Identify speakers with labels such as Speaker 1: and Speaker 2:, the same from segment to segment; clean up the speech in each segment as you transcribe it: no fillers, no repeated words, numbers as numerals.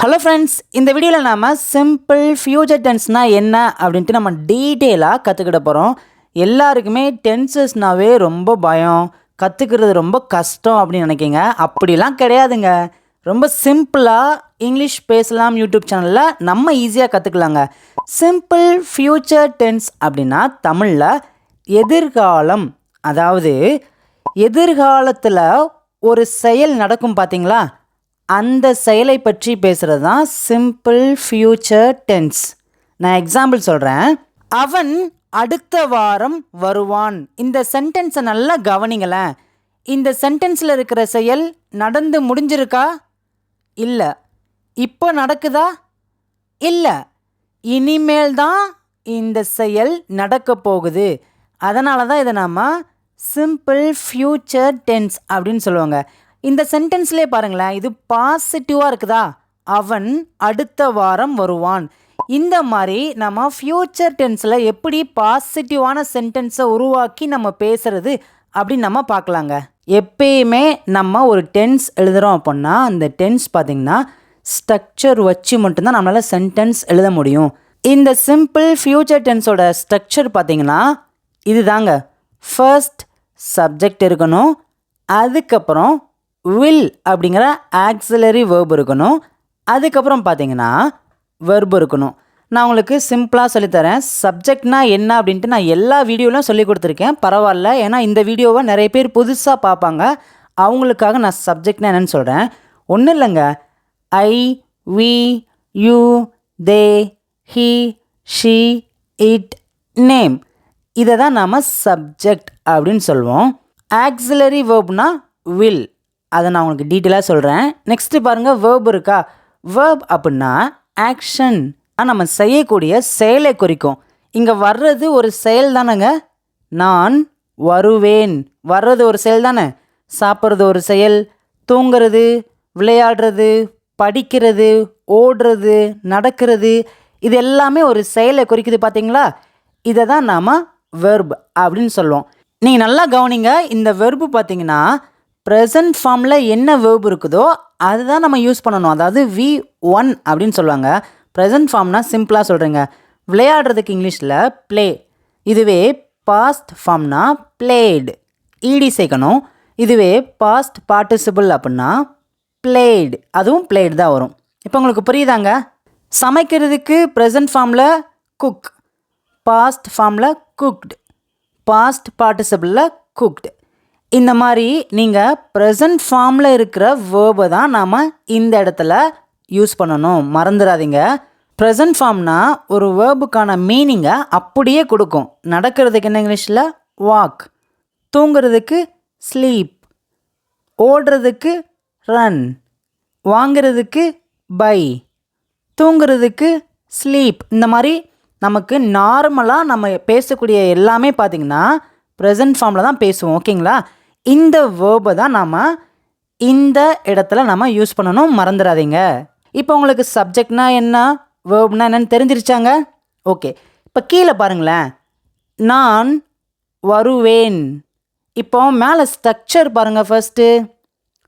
Speaker 1: Hello friends, இந்த வீடியோவில் நாம் சிம்பிள் ஃபியூச்சர் டென்ஸ்னால் என்ன அப்படின்ட்டு நம்ம டீட்டெயிலாக கற்றுக்கிட போகிறோம். எல்லாருக்குமே டென்சஸ்னாவே ரொம்ப பயம், கற்றுக்கிறது ரொம்ப கஷ்டம் அப்படின்னு நினைக்கிங்க. அப்படிலாம் கிடையாதுங்க. ரொம்ப சிம்பிளாக இங்கிலீஷ் பேசலாம் யூடியூப் சேனலில் நம்ம ஈஸியாக கற்றுக்கலாங்க. சிம்பிள் ஃபியூச்சர் டென்ஸ் அப்படின்னா தமிழில் எதிர்காலம், அதாவது எதிர்காலத்தில் ஒரு செயல் நடக்கும் பார்த்தீங்களா, அந்த செயலை பற்றி பேசுகிறது தான் சிம்பிள் ஃபியூச்சர் டென்ஸ். நான் எக்ஸாம்பிள் சொல்கிறேன். அவன் அடுத்த வாரம் வருவான். இந்த சென்டென்ஸை நல்லா கவனிங்களேன். இந்த சென்டென்ஸில் இருக்கிற செயல் நடந்து முடிஞ்சிருக்கா? இல்லை. இப்போ நடக்குதா? இல்லை. இனிமேல் தான் இந்த செயல் நடக்க போகுது. அதனால தான் இதை நாம் சிம்பிள் ஃபியூச்சர் டென்ஸ் அப்படின்னு சொல்லுவாங்க. இந்த சென்டென்ஸ்லேயே பாருங்களேன், இது பாசிட்டிவாக இருக்குதா? அவன் அடுத்த வாரம் வருவான். இந்த மாதிரி நம்ம ஃப்யூச்சர் டென்ஸில் எப்படி பாசிட்டிவான சென்டென்ஸை உருவாக்கி நம்ம பேசுகிறது அப்படின்னு நம்ம பார்க்கலாங்க. எப்பயுமே நம்ம ஒரு டென்ஸ் எழுதுகிறோம் அப்படின்னா அந்த டென்ஸ் பார்த்திங்கன்னா ஸ்ட்ரக்சர் வச்சு மட்டும்தான் நம்மளால் சென்டென்ஸ் எழுத முடியும். இந்த சிம்பிள் ஃப்யூச்சர் டென்ஸோட ஸ்ட்ரக்சர் பார்த்திங்கன்னா இது தாங்க. ஃபர்ஸ்ட் சப்ஜெக்ட் இருக்கணும், அதுக்கப்புறம் வில் அப்படிங்கிற ஆக்சிலரி வேர்ப் இருக்கணும், அதுக்கப்புறம் பார்த்தீங்கன்னா வெர்ப் இருக்கணும். நான் உங்களுக்கு சிம்பிளாக சொல்லித்தரேன். சப்ஜெக்ட்னா என்ன அப்படின்ட்டு நான் எல்லா வீடியோவிலும் சொல்லி கொடுத்துருக்கேன். பரவாயில்ல, ஏன்னா இந்த வீடியோவை நிறைய பேர் புதுசாக பார்ப்பாங்க. அவங்களுக்காக நான் சப்ஜெக்ட்னா என்னென்னு சொல்கிறேன். ஒன்றும் இல்லைங்க. I, we, you, they, he, she, it, name, இதை தான் நாம் சப்ஜெக்ட் அப்படின்னு சொல்லுவோம். ஆக்சிலரி வேர்ப்னா வில், அதை நான் உங்களுக்கு டீட்டெயிலாக சொல்கிறேன். நெக்ஸ்ட்டு பாருங்கள், வேர்ப் இருக்கா? வேர்ப் அப்படின்னா ஆக்ஷன், நம்ம செய்யக்கூடிய செயலை குறிக்கும். இங்கே வர்றது ஒரு செயல் தானேங்க. நான் வருவேன், வர்றது ஒரு செயல் தானே. சாப்பிட்றது ஒரு செயல், தூங்கிறது, விளையாடுறது, படிக்கிறது, ஓடுறது, நடக்கிறது, இது எல்லாமே ஒரு செயலை குறிக்குது பார்த்தீங்களா. இதை தான் நாம் வெர்ப் அப்படின்னு சொல்லுவோம். நீங்கள் நல்லா கவனிங்க. இந்த வெர்பு பார்த்தீங்கன்னா ப்ரெசன்ட் ஃபார்மில் என்ன வேர்ப் இருக்குதோ அதுதான் நம்ம யூஸ் பண்ணணும். அதாவது V1 அப்படின்னு சொல்லுவாங்க. ப்ரெசன்ட் ஃபார்ம்னா சிம்பிளாக சொல்கிறேங்க. விளையாடுறதுக்கு இங்கிலீஷில் ப்ளே. இதுவே பாஸ்ட் ஃபார்ம்னா பிளேடு, ஈடி சேர்க்கணும். இதுவே பாஸ்ட் பார்ட்டிசிபிள் அப்படின்னா பிளேடு, அதுவும் பிளேடு தான் வரும். இப்போ உங்களுக்கு புரியுதாங்க? சமைக்கிறதுக்கு ப்ரெசன்ட் ஃபார்மில் குக், பாஸ்ட் ஃபார்மில் குக்டு, பாஸ்ட் பார்ட்டிசிபிளில் குக்டு. இந்த மாதிரி நீங்கள் ப்ரெசன்ட் ஃபார்மில் இருக்கிற வேர்பை தான் நாம் இந்த இடத்துல யூஸ் பண்ணணும், மறந்துடாதீங்க. ப்ரெசன்ட் ஃபார்ம்னா ஒரு வேர்புக்கான மீனிங்கை அப்படியே கொடுக்கும். நடக்கிறதுக்கு என்ன இங்கிலீஷில் வாக், தூங்குறதுக்கு ஸ்லீப், ஓடுறதுக்கு ரன், வாங்கிறதுக்கு பை, தூங்குறதுக்கு ஸ்லீப். இந்த மாதிரி நமக்கு நார்மலாக நம்ம பேசக்கூடிய எல்லாமே பார்த்திங்கன்னா ப்ரெசன்ட் ஃபார்மில் தான் பேசுவோம். ஓகேங்களா? இந்த வேர்பை தான் நாம் இந்த இடத்துல நம்ம யூஸ் பண்ணணும், மறந்துடாதீங்க. இப்போ உங்களுக்கு சப்ஜெக்ட்னா என்ன, வேர்ப்னா என்னன்னு தெரிஞ்சிருச்சாங்க? ஓகே. இப்போ கீழே பாருங்களேன், நான் வருவேன். இப்போ மேலே ஸ்ட்ரக்சர் பாருங்கள்.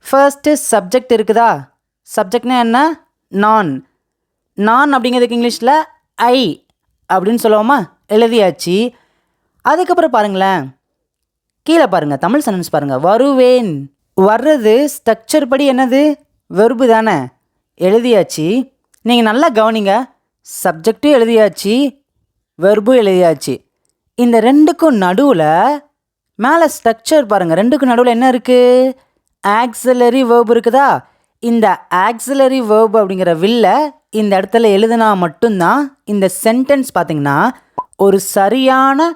Speaker 1: ஃபர்ஸ்ட்டு சப்ஜெக்ட் இருக்குதா? சப்ஜெக்ட்னா என்ன? நான். நான் அப்படிங்கிறதுக்கு இங்கிலீஷில் ஐ அப்படின்னு சொல்லுவோமா, எழுதியாச்சு. அதுக்கப்புறம் பாருங்களேன், கீழே பாருங்கள், தமிழ் சென்டென்ஸ் பாருங்கள். வருவேன், வர்றது ஸ்ட்ரக்சர் படி என்னது? வெர்பு தானே, எழுதியாச்சு. நீங்கள் நல்லா கவனிங்க. சப்ஜெக்டும் எழுதியாச்சு, வெர்பும் எழுதியாச்சு. இந்த ரெண்டுக்கும் நடுவில் மேலே ஸ்ட்ரக்சர் பாருங்கள். ரெண்டுக்கும் நடுவில் என்ன இருக்குது? ஆக்சிலரி வேர்பு இருக்குதா? இந்த ஆக்சிலரி வேர்பு அப்படிங்கிற வில்ல இந்த இடத்துல எழுதுனா மட்டும்தான் இந்த சென்டென்ஸ் பார்த்திங்கன்னா ஒரு சரியான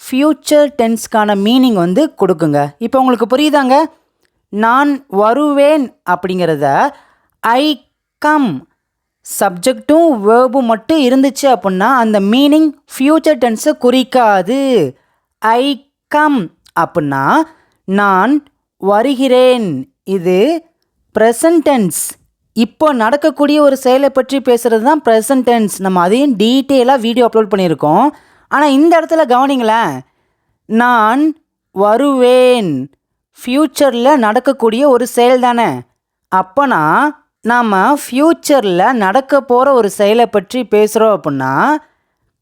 Speaker 1: ஃப்யூச்சர் டென்ஸ்க்கான மீனிங் வந்து கொடுக்குங்க. இப்போ உங்களுக்கு புரியுதாங்க? நான் வருவேன் அப்படிங்கிறத ஐ கம், சப்ஜெக்டும் வேர்பும் மட்டும் இருந்துச்சு அப்படின்னா அந்த மீனிங் ஃப்யூச்சர் டென்ஸை குறிக்காது. ஐ கம் அப்படின்னா நான் வருகிறேன், இது ப்ரெசன்ட் டென்ஸ். இப்போ நடக்கக்கூடிய ஒரு செயலை பற்றி பேசுகிறது தான் ப்ரெசன்ட் டென்ஸ். நம்ம அதையும் டீட்டெயிலாக வீடியோ அப்லோட் பண்ணியிருக்கோம். ஆனால் இந்த இடத்துல கவனிங்களேன், நான் வருவேன் ஃப்யூச்சரில் நடக்கக்கூடிய ஒரு செயல் தானே. அப்போனா நாம் ஃப்யூச்சரில் நடக்க போகிற ஒரு செயலை பற்றி பேசுகிறோம் அப்படின்னா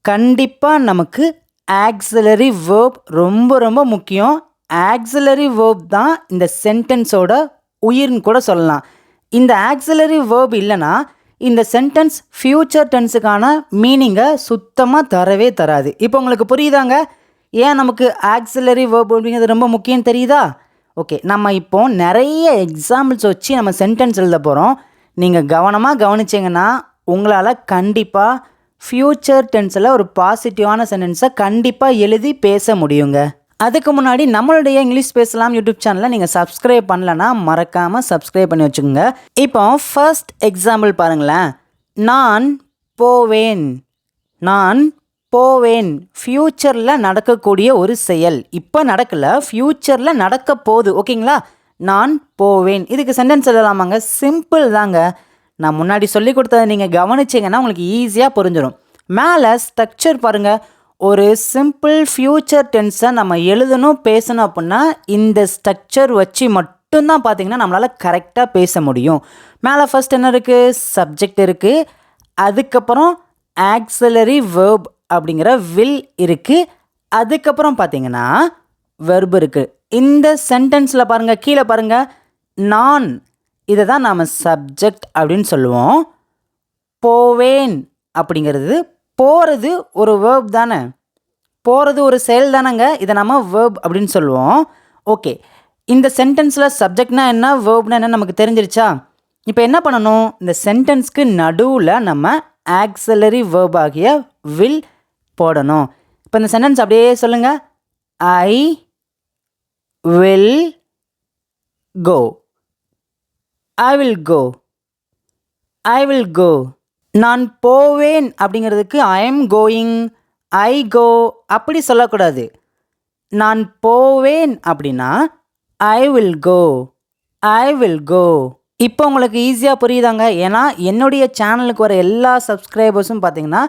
Speaker 1: கண்டிப்பாக நமக்கு ஆக்ஸிலரி வேர்ப் ரொம்ப ரொம்ப முக்கியம். ஆக்ஸிலரி வேர்ப் தான் இந்த சென்டென்ஸோட உயிர்னு கூட சொல்லலாம். இந்த ஆக்ஸிலரி வேர்ப் இல்லைன்னா இந்த சென்டென்ஸ் ஃப்யூச்சர் டென்ஸுக்கான மீனிங்கை சுத்தமாக தரவே தராது. இப்போ உங்களுக்கு புரியுதாங்க ஏன் நமக்கு ஆக்ஸிலரி வேர்ப் அப்படிங்கிறது ரொம்ப முக்கியம் தெரியுதா? ஓகே, நம்ம இப்போ நிறைய எக்ஸாம்பிள்ஸ் வச்சு நம்ம சென்டென்ஸ் எழுத போகிறோம். நீங்கள் கவனமாக கவனிச்சிங்கன்னா உங்களால் கண்டிப்பாக ஃப்யூச்சர் டென்ஸில் ஒரு பாசிட்டிவான சென்டென்ஸை கண்டிப்பாக எழுதி பேச முடியுங்க. அதுக்கு முன்னாடி நம்மளுடைய இங்கிலீஷ் பேசலாம் யூடியூப் சேனலை நீங்கள் சப்ஸ்கிரைப் பண்ணலன்னா மறக்காமல் சப்ஸ்கிரைப் பண்ணி வச்சுக்கோங்க. இப்போ ஃபர்ஸ்ட் எக்ஸாம்பிள் பாருங்களேன். நான் போவேன். நான் போவேன் ஃப்யூச்சரில் நடக்கக்கூடிய ஒரு செயல். இப்போ நடக்கலை, ஃப்யூச்சரில் நடக்க போகுது. ஓகேங்களா? நான் போவேன். இதுக்கு சென்டென்ஸ் எழுதலாமாங்க? சிம்பிள் தாங்க. நான் முன்னாடி சொல்லி கொடுத்ததை நீங்கள் கவனிச்சிங்கன்னா உங்களுக்கு ஈஸியாக புரிஞ்சிடும். மேலே ஸ்ட்ரக்சர் பாருங்கள். ஒரு சிம்பிள் ஃப்யூச்சர் டென்ஸை நம்ம எழுதணும் பேசணும் அப்படின்னா இந்த ஸ்ட்ரக்சர் வச்சு மட்டும்தான் பார்த்தீங்கன்னா நம்மளால் கரெக்டாக பேச முடியும். மேலே ஃபர்ஸ்ட் என்ன இருக்குது? சப்ஜெக்ட் இருக்குது. அதுக்கப்புறம் ஆக்ஸிலரி வேர்ப் அப்படிங்கிற வில் இருக்குது. அதுக்கப்புறம் பார்த்தீங்கன்னா வெர்ப் இருக்குது. இந்த சென்டென்ஸில் பாருங்கள், கீழே பாருங்கள், நான், இதை தான் நாம் சப்ஜெக்ட் அப்படின்னு சொல்லுவோம். போவேன் அப்படிங்கிறது போகிறது ஒரு வேர்ப் தானே, போகிறது ஒரு செயல் தானேங்க. இதை நம்ம வேர்ப் அப்படின்னு சொல்லுவோம். ஓகே, இந்த சென்டென்ஸில் சப்ஜெக்ட்னா என்ன, வேர்ப்னா என்ன நமக்கு தெரிஞ்சிருச்சா? இப்போ என்ன பண்ணணும்? இந்த சென்டென்ஸ்க்கு நடுவில் நம்ம ஆக்ஸிலரி வேர்ப் ஆகிய வில் போடணும். இப்போ இந்த சென்டென்ஸ் அப்படியே சொல்லுங்கள். I will go. I will go. I will go. நான் போவேன் அப்படிங்கிறதுக்கு ஐ எம் கோயிங், ஐ கோ அப்படி சொல்லக்கூடாது. நான் போவேன் அப்படின்னா I will go. I will கோ. இப்போ உங்களுக்கு ஈஸியாக புரியுதாங்க. ஏன்னா என்னுடைய சேனலுக்கு வர எல்லா சப்ஸ்கிரைபர்ஸும் பார்த்தீங்கன்னா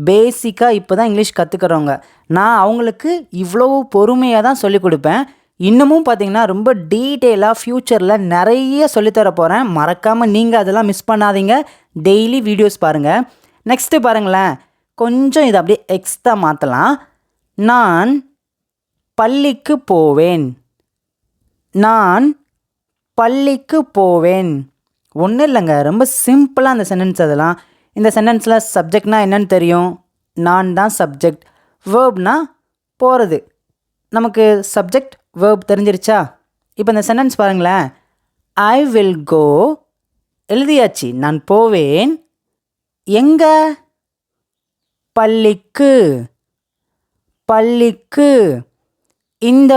Speaker 1: பேசிக்காக இப்போ தான் இங்கிலீஷ் கற்றுக்கிறவங்க. நான் அவங்களுக்கு இவ்வளவு பொறுமையாக தான் சொல்லிக் கொடுப்பேன். இன்னமும் பார்த்தீங்கன்னா ரொம்ப டீட்டெயிலாக ஃப்யூச்சரில் நிறைய சொல்லித்தர போகிறேன். மறக்காமல் நீங்கள் அதெல்லாம் மிஸ் பண்ணாதீங்க. டெய்லி வீடியோஸ் பாருங்கள். நெக்ஸ்ட்டு பாருங்களேன், கொஞ்சம் இதை அப்படியே எக்ஸ்ட்ரா மாற்றலாம். நான் பள்ளிக்கு போவேன். நான் பள்ளிக்கு போவேன். ஒன்றும் இல்லைங்க, ரொம்ப சிம்பிளாக அந்த சென்டென்ஸ். அதெல்லாம் இந்த சென்டென்ஸில் சப்ஜெக்ட்னா என்னன்னு தெரியும். நான் தான் சப்ஜெக்ட். வேர்ப்னா போகிறது. நமக்கு சப்ஜெக்ட் வேர்ப் தெரிஞ்சிருச்சா? இப்போ இந்த சென்டென்ஸ் பாருங்களேன். ஐ வில் கோ எழுதியாச்சு. நான் போவேன். எங்க? பள்ளிக்கு. பள்ளிக்கு. இந்த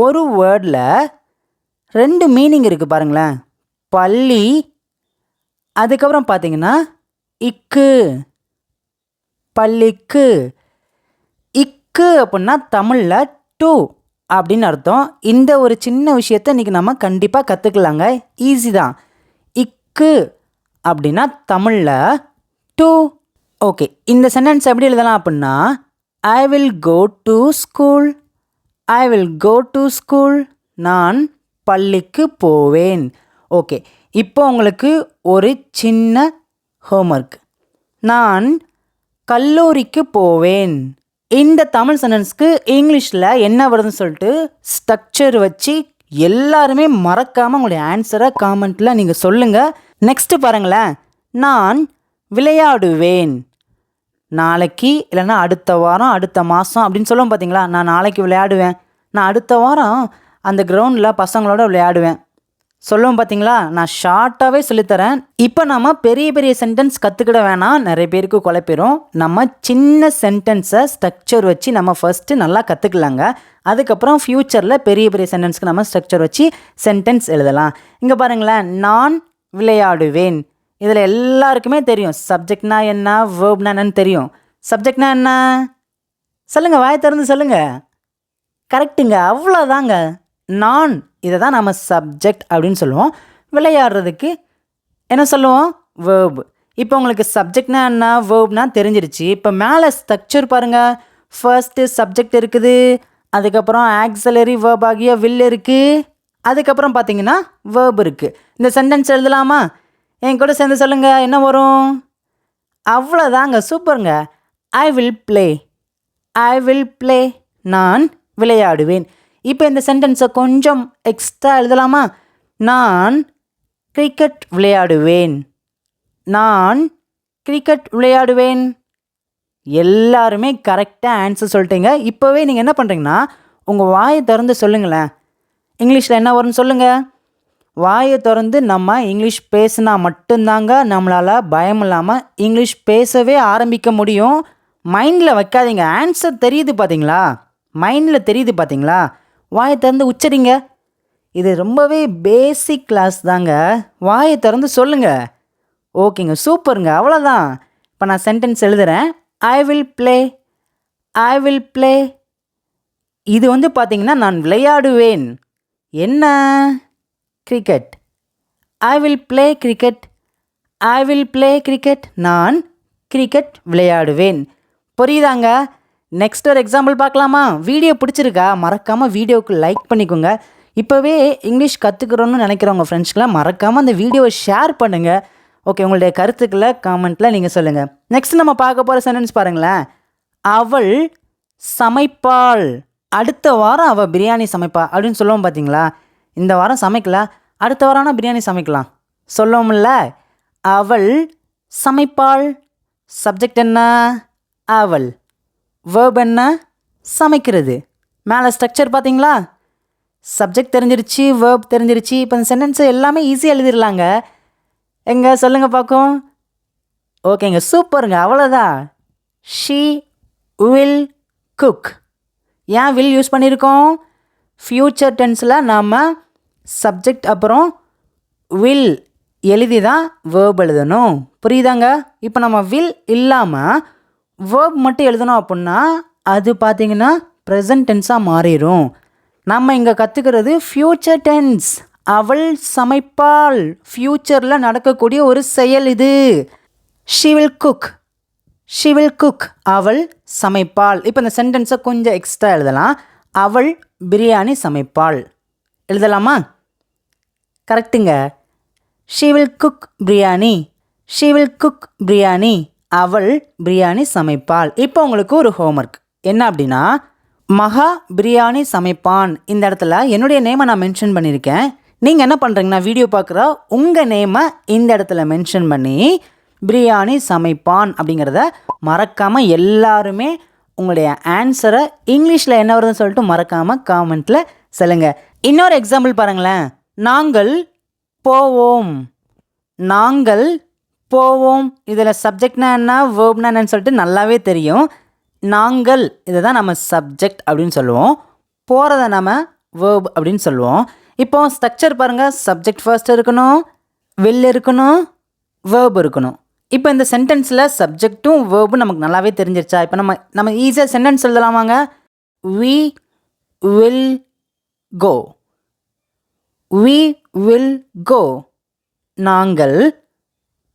Speaker 1: ஒரு வேர்டில் ரெண்டு மீனிங் இருக்குது பாருங்களேன். பள்ளி, அதுக்கப்புறம் பார்த்தீங்கன்னா இக்கு. பள்ளிக்கு. இக்கு அப்படின்னா தமிழில் டூ அப்படின்னு அர்த்தம். இந்த ஒரு சின்ன விஷயத்தை இன்றைக்கி நம்ம கண்டிப்பாக கற்றுக்கலாங்க. ஈஸி தான். இக்கு அப்படின்னா தமிழில் டூ. ஓகே, இந்த சென்டென்ஸ் எப்படி எழுதலாம் அப்படின்னா I will go to school. I will go to school. நான் பள்ளிக்கு போவேன். ஓகே, இப்போ உங்களுக்கு ஒரு சின்ன ஹோம்ஒர்க். நான் கல்லூரிக்கு போவேன். இந்த தமிழ் சென்டென்ஸ்க்கு இங்கிலீஷில் என்ன வருதுன்னு சொல்லிட்டு ஸ்ட்ரக்சர் வச்சு எல்லாருமே மறக்காமல் உங்களுடைய ஆன்சரை காமெண்ட்டில் நீங்கள் சொல்லுங்கள். நெக்ஸ்ட்டு பாருங்களேன். நான் விளையாடுவேன். நாளைக்கு இல்லைன்னா அடுத்த வாரம், அடுத்த மாதம் அப்படின்னு சொல்லுவோம் பார்த்தீங்களா. நான் நாளைக்கு விளையாடுவேன். நான் அடுத்த வாரம் அந்த கிரவுண்டில் பசங்களோட விளையாடுவேன் சொல்லுவோம் பார்த்தீங்களா. நான் ஷார்ட்டாகவே சொல்லித்தரேன். இப்போ நம்ம பெரிய பெரிய சென்டென்ஸ் கற்றுக்கிட வேணாம், நிறைய பேருக்கு குழப்பிடும். நம்ம சின்ன சென்டென்ஸை ஸ்ட்ரக்சர் வச்சு நம்ம ஃபஸ்ட்டு நல்லா கற்றுக்கலாங்க. அதுக்கப்புறம் ஃப்யூச்சரில் பெரிய பெரிய சென்டென்ஸ்க்கு நம்ம ஸ்ட்ரக்சர் வச்சு சென்டென்ஸ் எழுதலாம். இங்கே பாருங்களேன். நான் விளையாடுவேன். இதில் எல்லாருக்குமே தெரியும் சப்ஜெக்ட்னா என்ன, வேர்ப்னா என்னன்னு தெரியும். சப்ஜெக்ட்னா என்ன சொல்லுங்கள், வாய் திறந்து சொல்லுங்கள். கரெக்டுங்க, அவ்வளோதாங்க. நான், இதை தான் நம்ம சப்ஜெக்ட் அப்படின்னு சொல்லுவோம். விளையாடுறதுக்கு என்ன சொல்லுவோம்? வேர்ப். இப்போ உங்களுக்கு சப்ஜெக்ட்னா என்ன, வேர்ப்னா தெரிஞ்சிருச்சு. இப்போ மேலே ஸ்ட்ரக்சர் பாருங்கள். ஃபர்ஸ்ட்டு சப்ஜெக்ட் இருக்குது, அதுக்கப்புறம் ஆக்ஸிலரி வேர்ப் ஆகிய வில் இருக்குது, அதுக்கப்புறம் பார்த்தீங்கன்னா வேர்ப் இருக்குது. இந்த சென்டென்ஸ் எழுதலாமா? என் கூட சேர்ந்து சொல்லுங்கள், என்ன வரும்? அவ்வளோதாங்க, சூப்பருங்க. I will play. I will play. நான் விளையாடுவேன். இப்போ இந்த சென்டென்ஸை கொஞ்சம் எக்ஸ்ட்ரா எழுதலாமா? நான் கிரிக்கெட் விளையாடுவேன். நான் கிரிக்கெட் விளையாடுவேன். எல்லாருமே கரெக்டாக ஆன்சர் சொல்லிட்டீங்க. இப்போவே நீங்கள் என்ன பண்ணுறீங்கன்னா, உங்கள் வாயை திறந்து சொல்லுங்களேன். இங்கிலீஷில் என்ன வரும்னு சொல்லுங்கள். வாயை திறந்து நம்ம இங்கிலீஷ் பேசினா மட்டும்தாங்க நம்மளால் பயம் இல்லாமல் இங்கிலீஷ் பேசவே ஆரம்பிக்க முடியும். மைண்டில் வைக்காதீங்க. ஆன்சர் தெரியுது பார்த்தீங்களா? மைண்டில் தெரியுது பார்த்தீங்களா? வாயை திறந்து உச்சரிங்க. இது ரொம்பவே பேசிக் கிளாஸ் தாங்க. வாயை திறந்து சொல்லுங்கள். ஓகேங்க, சூப்பருங்க. அவ்வளோதான். இப்போ நான் சென்டென்ஸ் எழுதுகிறேன். I will play. I will play. இது பார்த்தீங்கன்னா நான் விளையாடுவேன். என்ன? Cricket. I will play cricket. I will play cricket. நான் கிரிக்கெட் விளையாடுவேன். புரியுதாங்க? நெக்ஸ்ட் ஒரு எக்ஸாம்பிள் பார்க்கலாமா? வீடியோ பிடிச்சிருக்கா? மறக்காமல் வீடியோவுக்கு லைக் பண்ணிக்கோங்க. இப்போவே இங்கிலீஷ் கற்றுக்குறோன்னு நினைக்கிறவங்க ஃப்ரெண்ட்ஸ்க்கெலாம் மறக்காமல் அந்த வீடியோவை ஷேர் பண்ணுங்கள். ஓகே, உங்களுடைய கருத்துக்களை காமெண்ட்டில் நீங்கள் சொல்லுங்கள். நெக்ஸ்ட் நம்ம பார்க்க போகிற சென்டென்ஸ் பாருங்களேன். அவள் சமைப்பாள். அடுத்த வாரம் அவள் பிரியாணி சமைப்பா அப்படின்னு சொல்லுவோம் பார்த்தீங்களா? இந்த வாரம் சமைக்கல, அடுத்த வாரம்னா பிரியாணி சமைக்கலாம் சொல்லுவோம்ல. அவள் சமைப்பாள். சப்ஜெக்ட் என்ன? அவள். வேர்ப் என்ன? சமைக்கிறது. மேலே ஸ்ட்ரக்சர் பார்த்தீங்களா? சப்ஜெக்ட் தெரிஞ்சிருச்சு, வேர்ப் தெரிஞ்சிருச்சு. இப்போ இந்த சென்டென்ஸை எல்லாமே ஈஸியாக எழுதிடலாங்க. எங்கே சொல்லுங்கள் பார்க்கும். ஓகேங்க, சூப்பருங்க. அவ்வளோதான். She will cook. ஏன் வில் யூஸ் பண்ணியிருக்கோம்? ஃப்யூச்சர் டென்ஸில் நாம் சப்ஜெக்ட் அப்புறம் வில் எழுதி தான் வேர்ப் எழுதணும். புரியுதாங்க? இப்போ நம்ம வில் இல்லாமல் வேர்ப் மட்டும் எழுதணும் அப்படின்னா அது பார்த்திங்கன்னா ப்ரெசன்ட் டென்ஸாக மாறிடும். நம்ம இங்கே கற்றுக்கிறது ஃப்யூச்சர் டென்ஸ். அவள் சமைப்பாள். ஃப்யூச்சரில் நடக்கக்கூடிய ஒரு செயல் இது. She will cook. She will cook. அவள் சமைப்பாள். இப்போ இந்த சென்டென்ஸை கொஞ்சம் எக்ஸ்ட்ரா எழுதலாம். அவள் பிரியாணி சமைப்பாள் எழுதலாமா? கரெக்டுங்க. She will cook biryani. She will cook biryani. அவள் பிரியாணி சமைப்பாள். இப்போ உங்களுக்கு ஒரு ஹோம்ஒர்க் என்ன அப்படின்னா, மகா பிரியாணி சமைப்பான். இந்த இடத்துல என்னுடைய நேமை நான் மென்ஷன் பண்ணியிருக்கேன். நீங்கள் என்ன பண்ணுறீங்கன்னா, வீடியோ பார்க்குற உங்கள் நேமை இந்த இடத்துல மென்ஷன் பண்ணி பிரியாணி சமைப்பான் அப்படிங்கிறத மறக்காமல் எல்லாருமே உங்களுடைய ஆன்சரை இங்கிலீஷில் என்ன வருதுன்னு சொல்லிட்டு மறக்காமல் காமெண்ட்டில் சொல்லுங்கள். இன்னொரு எக்ஸாம்பிள் பாருங்களேன். நாங்கள் போவோம். நாங்கள் போவோம். இதில் சப்ஜெக்ட்னா என்ன, வேர்ப்னா என்னன்னு சொல்லிட்டு நல்லாவே தெரியும். நாங்கள் இதை தான் நம்ம சப்ஜெக்ட் அப்படின்னு சொல்லுவோம். போகிறத நம்ம வேர்ப் அப்படின்னு சொல்லுவோம். இப்போ ஸ்ட்ரக்சர் பாருங்கள். சப்ஜெக்ட் ஃபர்ஸ்ட் இருக்கணும், வில் இருக்கணும், வேர்ப் இருக்கணும். இப்போ இந்த சென்டென்ஸில் சப்ஜெக்ட்டும் வேர்பும் நமக்கு நல்லாவே தெரிஞ்சிருச்சா? இப்போ நம்ம ஈஸியாக sentence எழுதலாமாங்க. we will go. we will go. நாங்கள்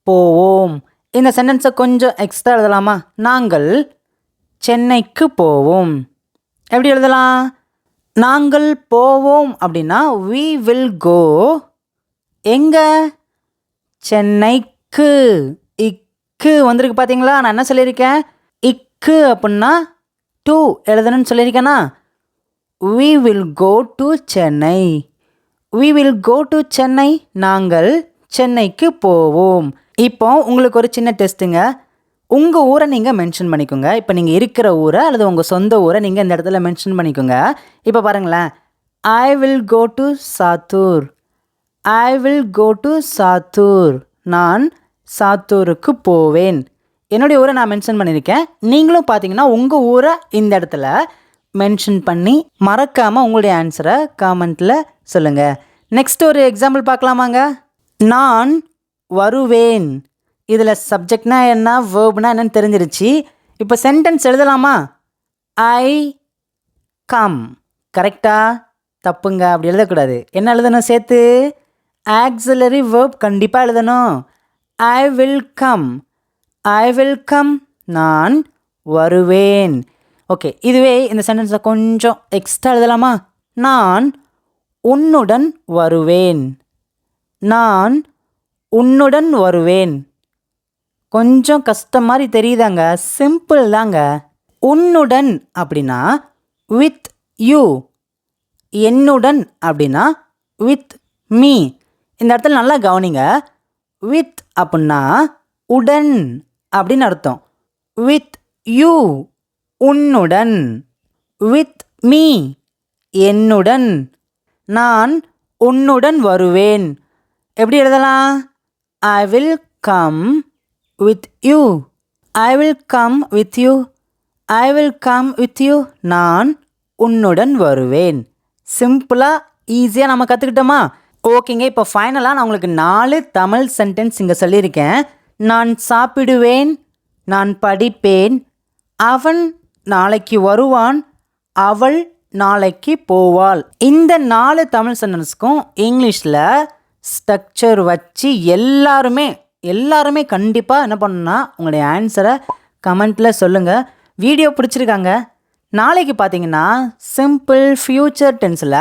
Speaker 1: போவோம். இந்த சென்டென்ஸை கொஞ்சம் எக்ஸ்ட்ரா எழுதலாமா? நாங்கள் சென்னைக்கு போவோம். எப்படி எழுதலாம்? நாங்கள் போவோம் அப்படின்னா we will go எங்கே? சென்னைக்கு. இக்கு வந்திருக்கு பார்த்தீங்களா? நான் என்ன சொல்லியிருக்கேன்? இக்கு அப்படின்னா டு எழுதணும்னு சொல்லியிருக்கேனா? we will go to Chennai. we will go to Chennai. நாங்கள் சென்னைக்கு போவோம். இப்போ உங்களுக்கு ஒரு சின்ன டெஸ்ட்டுங்க. உங்கள் ஊரை நீங்கள் மென்ஷன் பண்ணிக்கோங்க. இப்போ நீங்கள் இருக்கிற ஊரை அல்லது உங்கள் சொந்த ஊரை நீங்கள் இந்த இடத்துல மென்ஷன் பண்ணிக்கோங்க. இப்போ பாருங்களேன். I will go to Sattur. I will go to Sattur. நான் சாத்தூருக்கு போவேன். என்னுடைய ஊரை நான் மென்ஷன் பண்ணியிருக்கேன். நீங்களும் பார்த்தீங்கன்னா உங்கள் ஊரை இந்த இடத்துல மென்ஷன் பண்ணி மறக்காமல் உங்களுடைய ஆன்சரை காமெண்ட்டில் சொல்லுங்கள். நெக்ஸ்ட் ஒரு எக்ஸாம்பிள் பார்க்கலாமாங்க. நான் வருவேன். இதில் சப்ஜெக்ட்னா என்ன, வேர்ப்னா என்னன்னு தெரிஞ்சிருச்சு. இப்போ சென்டென்ஸ் எழுதலாமா? I come. கரெக்டா? தப்புங்க, அப்படி எழுதக்கூடாது. என்ன எழுதணும் சேர்த்து? ஆக்ஸிலரி வேர்ப் கண்டிப்பாக எழுதணும். I will come. I will come. நான் வருவேன். ஓகே, இதுவே இந்த சென்டென்ஸை கொஞ்சம் எக்ஸ்ட்ரா எழுதலாமா? நான் உன்னுடன் வருவேன். நான் உன்னுடன் வருவேன். கொஞ்சம் கஷ்டம் மாதிரி தெரியுதாங்க, சிம்பிள் தாங்க. உன்னுடன் அப்படின்னா வித் யூ, என்னுடன் அப்படின்னா வித் மீ. இந்த இடத்துல நல்லா கவனிங்க. வித் அப்படின்னா உடன் அப்படின்னு அர்த்தம். வித் யூ உன்னுடன், வித் மீ என்னுடன், நான் உன்னுடன் வருவேன். எப்படி எழுதலாம்? I will come with you, I will come with you, I will come with you. நான் உன்னுடன் வருவேன். சிம்பிளாக ஈஸியாக நம்ம கற்றுக்கிட்டோமா? ஓகேங்க. இப்போ ஃபைனலாக நான் உங்களுக்கு 4 தமிழ் சென்டென்ஸ் இங்கே சொல்லியிருக்கேன். நான் சாப்பிடுவேன், நான் படிப்பேன், அவன் நாளைக்கு வருவான், அவள் நாளைக்கு போவாள். இந்த 4 தமிழ் சென்டென்ஸ்க்கும் இங்கிலீஷில் ஸ்ட்ரக்சர் வச்சு எல்லாருமே கண்டிப்பாக என்ன பண்ணணும்னா உங்களுடைய ஆன்சரை கமெண்ட்டில் சொல்லுங்கள். வீடியோ பிடிச்சிருக்காங்க. நாளைக்கு பார்த்தீங்கன்னா சிம்பிள் ஃப்யூச்சர் டென்ஸில்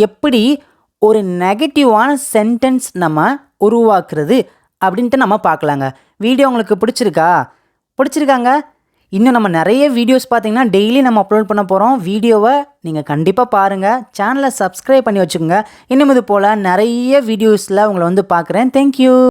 Speaker 1: எப்படி ஒரு நெகட்டிவான சென்டென்ஸ் நம்ம உருவாக்குறது அப்படின்ட்டு நம்ம பார்க்கலாங்க. வீடியோ உங்களுக்கு பிடிச்சிருக்காங்க? இன்னும் நம்ம நிறைய வீடியோஸ் பார்த்தீங்கன்னா டெய்லி நம்ம அப்லோட் பண்ண போகிறோம். வீடியோவை நீங்கள் கண்டிப்பாக பாருங்கள். சேனலை சப்ஸ்கிரைப் பண்ணி வச்சுக்கோங்க. இன்னும் இது போல் நிறைய வீடியோஸில் உங்களை வந்து பார்க்குறேன். தேங்க்யூ.